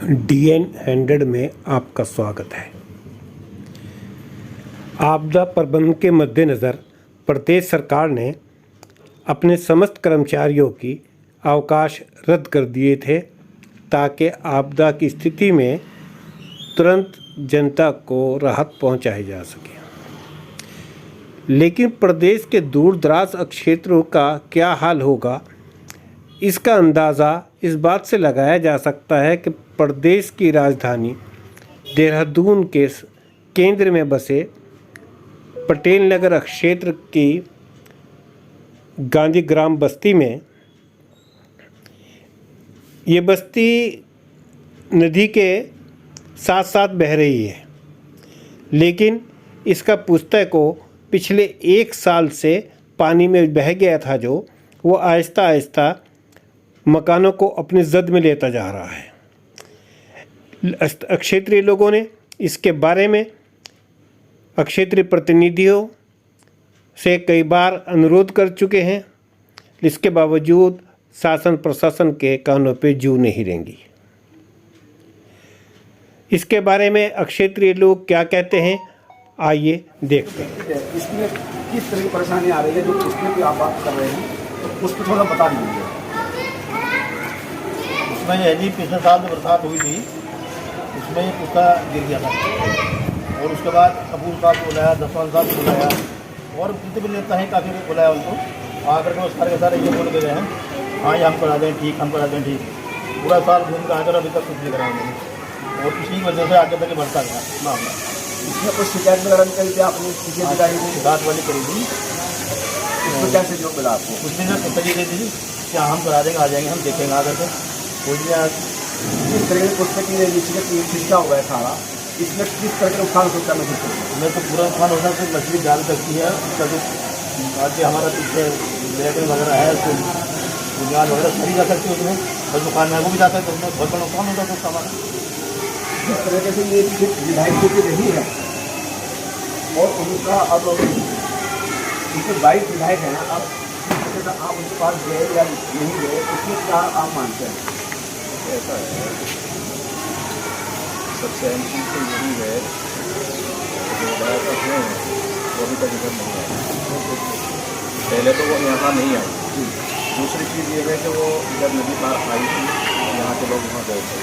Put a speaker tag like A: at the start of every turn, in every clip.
A: DN 100 में आपका स्वागत है। आपदा प्रबंधन के मद्देनज़र प्रदेश सरकार ने अपने समस्त कर्मचारियों की अवकाश रद्द कर दिए थे ताकि आपदा की स्थिति में तुरंत जनता को राहत पहुंचाई जा सके। लेकिन प्रदेश के दूर दराज क्षेत्रों का क्या हाल होगा, इसका अंदाज़ा इस बात से लगाया जा सकता है कि प्रदेश की राजधानी देहरादून के केंद्र में बसे पटेल नगर क्षेत्र की गांधी ग्राम बस्ती में ये बस्ती नदी के साथ साथ बह रही है, लेकिन इसका पुस्तक को पिछले 1 साल से पानी में बह गया था, जो वो आहिस्ता आहिस्ता मकानों को अपनी जद में लेता जा रहा है। क्षेत्रीय लोगों ने इसके बारे में क्षेत्रीय प्रतिनिधियों से कई बार अनुरोध कर चुके हैं, इसके बावजूद शासन प्रशासन के कानों पे जू नहीं रेंगी। इसके बारे में क्षेत्रीय लोग क्या कहते हैं, आइए देखते हैं।
B: इसमें किस तरह की परेशानी आ रही है, जो उसमें भी आप बात कर रहे हैं, तो उस पर थोड़ा बता दीजिए।
C: उसमें यह जी पिछले साल जो बरसात हुई थी उसमें ये पुस्ता गिर गया था, और उसके बाद कपूर साहब को बुलाया, जसवंत साहब को बुलाया, और जितने भी नेता हैं काफ़ी को बुलाया उनको। आकर के सारे के सारे ये बोल के गए हैं, हाँ ये हम करा दें ठीक, हम करा दें ठीक। पूरा साल घूम कर आकर अभी तक कुछ नहीं करा उन्होंने, और इसी वजह से आगे तक बढ़ता गया मामला।
B: इसमें कुछ शिकायत वगैरह निकली थी, आपने किसी अधिकारी को
C: रात वाली करी थी,
B: उसमें क्या सहयोग मिला आपको?
C: कुछ दिन से दी गई थी कि हम करा देंगे, आ जाएंगे, हम देखेंगे आकर के। कोई नहीं आज
B: किस तरह की पुस्तक की खिंचा हुआ है सारा, इसमें किस तरह के नुकसान होता है?
C: मैं तो पूरा नुकसान होता है, सिर्फ मछली डाल सकती है उसका, जो बाकी हमारा पीछे लेबर वगैरह है, उसको बुनियाद वगैरह खरीद जा सकती है उसमें, और दुकान में वो भी जाता है, तो उसमें बहुत बड़ा नुकसान होता है हमारा।
B: जिस तरीके से ये विधायक की रही है, और उनका अब उनके 22 विधायक हैं, अब आप उनके पास गए या नहीं गए, उसमें क्या आप मानते हैं?
D: ऐसा है, सबसे अहम चीज़ तो यही है जो विधायक हैं वो अभी तक इधर नहीं आए। पहले तो वो यहाँ नहीं आई। दूसरी चीज़ ये है कि वो इधर नदी पार आई थी, यहाँ के लोग वहाँ गए थे।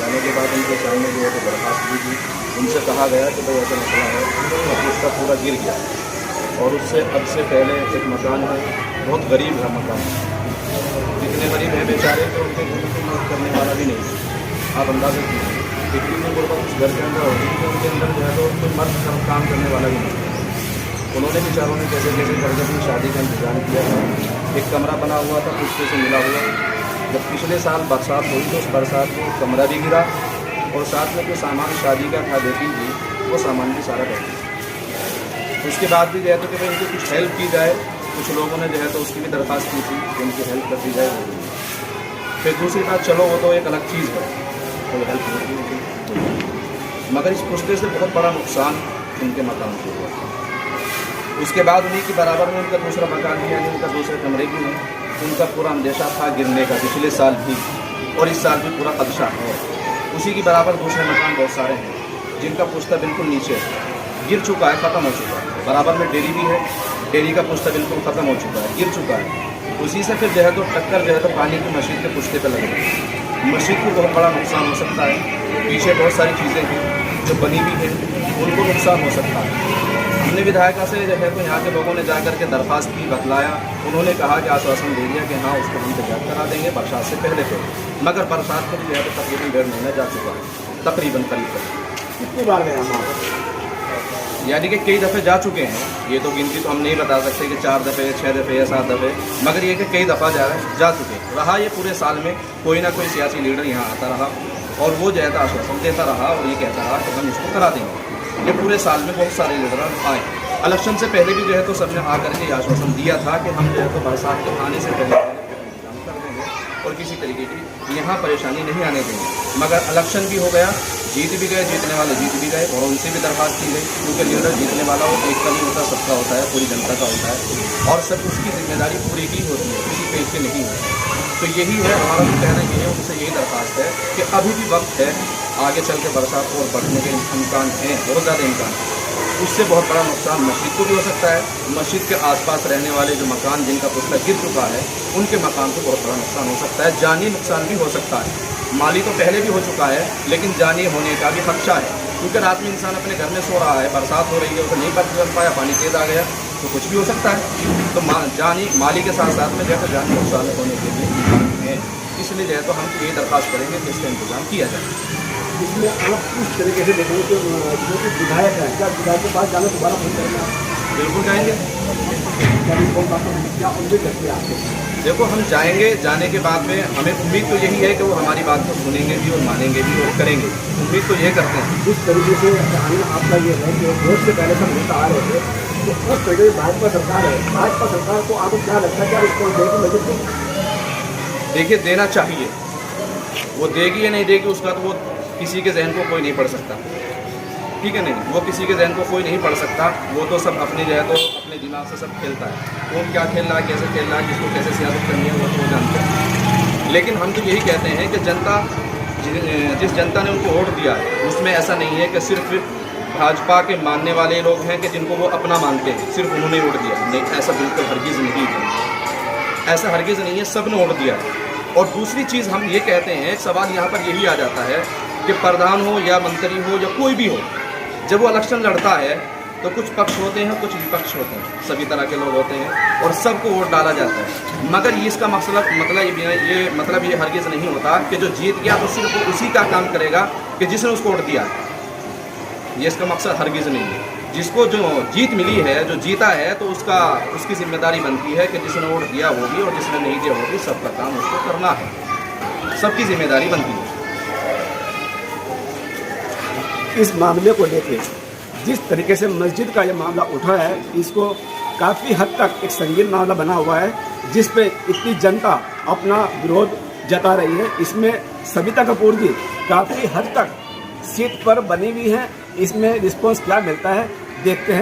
D: जाने के बाद उनके सामने जो है तो दरखास्त दी थी, उनसे कहा गया कि भाई ऐसा मसला है, अब उसका पूरा गिर गया। और उससे अब से पहले एक मकान है, बहुत गरीब है मकान, इतने गरीब हैं बेचारे तो उनके घर की मदद करने वाला भी नहीं है। आप अंदाज़ा कीजिए, इतनी में गुरबत उस घर के अंदर होगी कि उनके अंदर जो है तो कोई मर्द काम करने वाला भी नहीं है। उन्होंने बेचारों ने कैसे कैसे करके अपनी शादी का इंतजाम किया था। एक कमरा बना हुआ था, पुश्ते से मिला हुआ। जब पिछले साल बरसात हुई तो उस बरसात में कमरा भी गिरा, और साथ में जो सामान शादी का था देती थी, वो सामान भी सारा बह गया। उसके बाद भी जो है तो कि भाई इनको कुछ हेल्प की जाए, कुछ लोगों ने जो है तो उसकी भी दरख्वास्त की थी कि उनकी हेल्प कर दी जाए। फिर दूसरी बात, चलो वो तो एक अलग चीज़ है, कोई हेल्प नहीं की, मगर इस पुश्ते से बहुत बड़ा नुकसान उनके मकान को हुआ। उसके बाद उन्हीं के बराबर में उनका दूसरा मकान भी है, उनका दूसरे कमरे भी हैं, उनका पूरा अंदेशा था गिरने का, पिछले साल भी और इस साल भी पूरा खदशा है। उसी के बराबर दूसरे मकान बहुत सारे हैं जिनका पुश्ता बिल्कुल नीचे गिर चुका है, ख़त्म हो चुका है। बराबर में डेयरी भी है, डेयरी का पुश्ता बिल्कुल ख़त्म हो चुका है, गिर चुका है। उसी से फिर जो है तो टक्कर जो है तो पानी की मस्जिद के पुश्ते पर लग गई। मस्जिद को बहुत बड़ा नुकसान हो सकता है, पीछे बहुत सारी चीज़ें हैं जो बनी हुई हैं, उनको नुकसान हो सकता है। हमने विधायक से जो है तो यहाँ के लोगों ने जाकर के दरख्वास्त की, बतलाया, उन्होंने कहा कि आश्वासन दे दिया कि हाँ उसको हम तैयार करा देंगे बरसात से पहले पे। मगर बरसात को भी जो है तो तकरीबन 1.5 महीना जा चुका है, तकरीबन करीब।
B: कितनी बार गए हम?
D: यानी कि कई दफ़े जा चुके हैं, ये तो गिनती तो हम नहीं बता सकते कि 4 दफ़े 6 दफ़े या 7 दफ़े, मगर ये कि कई दफ़ा जा चुके रहा। ये पूरे साल में कोई ना कोई सियासी लीडर यहाँ आता रहा, और वो जो है आश्वासन देता रहा, और ये कहता रहा कि हम इसको करा देंगे। ये पूरे साल में बहुत सारे लीडर आए। इलेक्शन से पहले भी जो है तो सबने आकर के आश्वासन दिया था कि हम जो है तो बरसात के आने से पहले इंतजाम कर देंगे और किसी तरीके की यहाँ परेशानी नहीं आने देंगे। मगर इलेक्शन भी हो गया, जीत भी गए, जीतने वाले जीत भी गए, और उनसे भी दरख्वास्त की गई, क्योंकि लीडर जीतने वाला हो एक का नहीं होता, सबका होता है, पूरी जनता का होता है, और सब उसकी जिम्मेदारी पूरी की होती है, किसी पेज से नहीं होती। तो यही है हमारा जो कहना ये है, उनसे यही दरख्वास्त है कि अभी भी वक्त है, आगे चल के बरसात और बढ़ने के इम्कान हैं, बहुत ज़्यादा इम्कान है। उससे बहुत बड़ा नुकसान मस्जिद को भी हो सकता है, मस्जिद के आसपास रहने वाले जो मकान जिनका पुतला गिर चुका है उनके मकान को बहुत बड़ा नुकसान हो सकता है, जानी नुकसान भी हो सकता है। माली तो पहले भी हो चुका है, लेकिन जानी होने का भी खदशा है, क्योंकि रात में इंसान अपने घर में सो रहा है, बरसात हो रही है, उसे नहीं पता चल पाया, पानी तेज़ आ गया, तो कुछ भी हो सकता है। तो जानी माली के साथ साथ में जो है जानी नुकसान होने के लिए है, इसलिए जो है तो हम ये दरख्वास्त करेंगे कि इसका इंतजाम किया जाए।
B: इसमें आप किस तरीके से देखेंगे कि जो कि विधायक है, क्या विधायक के पास जाना दोबारा फोन करेंगे?
D: बिल्कुल जाएंगे।
B: क्या उम्मीद रखते हैं आपसे?
D: देखो हम जाएंगे, जाने के बाद में हमें उम्मीद तो यही है कि वो हमारी बात को सुनेंगे भी और मानेंगे भी और करेंगे, उम्मीद तो ये करते हैं।
B: जिस तरीके से आपका ये है कि वोट से पहले सब नेता आ रहे थे, तो उस तरीके की भाजपा सरकार है, भाजपा सरकार को आपको क्या लगता है, क्या रिस्पॉन्स देगी मस्जिद?
D: देखिए देना चाहिए, वो देगी या नहीं देगी उसका तो वो किसी के जहन को कोई नहीं पढ़ सकता, ठीक है नहीं, वो किसी के जहन को कोई नहीं पढ़ सकता, वो तो सब अपने जो है तो अपने दिमाग से सब खेलता है, वो क्या खेल रहा है, कैसे खेल रहा है, किसको कैसे सियासत करनी है वो तो जानते हैं। लेकिन हम तो यही कहते हैं कि जनता जिस जनता ने उनको वोट दिया है उसमें ऐसा नहीं है कि सिर्फ भाजपा के मानने वाले लोग हैं कि जिनको वो अपना मानते हैं, सिर्फ उन्होंने वोट दिया, नहीं, ऐसा बिल्कुल हरगिज़ नहीं है, ऐसा हरगिज़ नहीं है, सब ने वोट दिया है। और दूसरी चीज़ हम ये कहते हैं, सवाल यहाँ पर यही आ जाता है कि प्रधान हो या मंत्री हो या कोई भी हो, जब वो इलेक्शन लड़ता है तो कुछ पक्ष होते हैं, कुछ विपक्ष होते हैं, सभी तरह के लोग होते हैं और सबको वोट डाला जाता है। मगर ये इसका मतलब ये हरगिज़ नहीं होता कि जो जीत गया तो सिर्फ उसी का काम करेगा कि जिसने उसको वोट दिया, ये इसका मकसद हरगिज़ नहीं है। जिसको जो जीत मिली है, जो जीता है, तो उसकी जिम्मेदारी बनती है कि जिसने वोट दिया वो भी और जिसने नहीं दिया वो भी, सबका काम उसको करना है, सबकी जिम्मेदारी बनती है।
B: इस मामले को लेकर जिस तरीके से मस्जिद का ये मामला उठा है, इसको काफ़ी हद तक एक संगीन मामला बना हुआ है, जिस पे इतनी जनता अपना विरोध जता रही है। इसमें सविता कपूर जी काफ़ी हद तक सीट पर बनी हुई हैं, इसमें रिस्पॉन्स क्या मिलता है देखते हैं।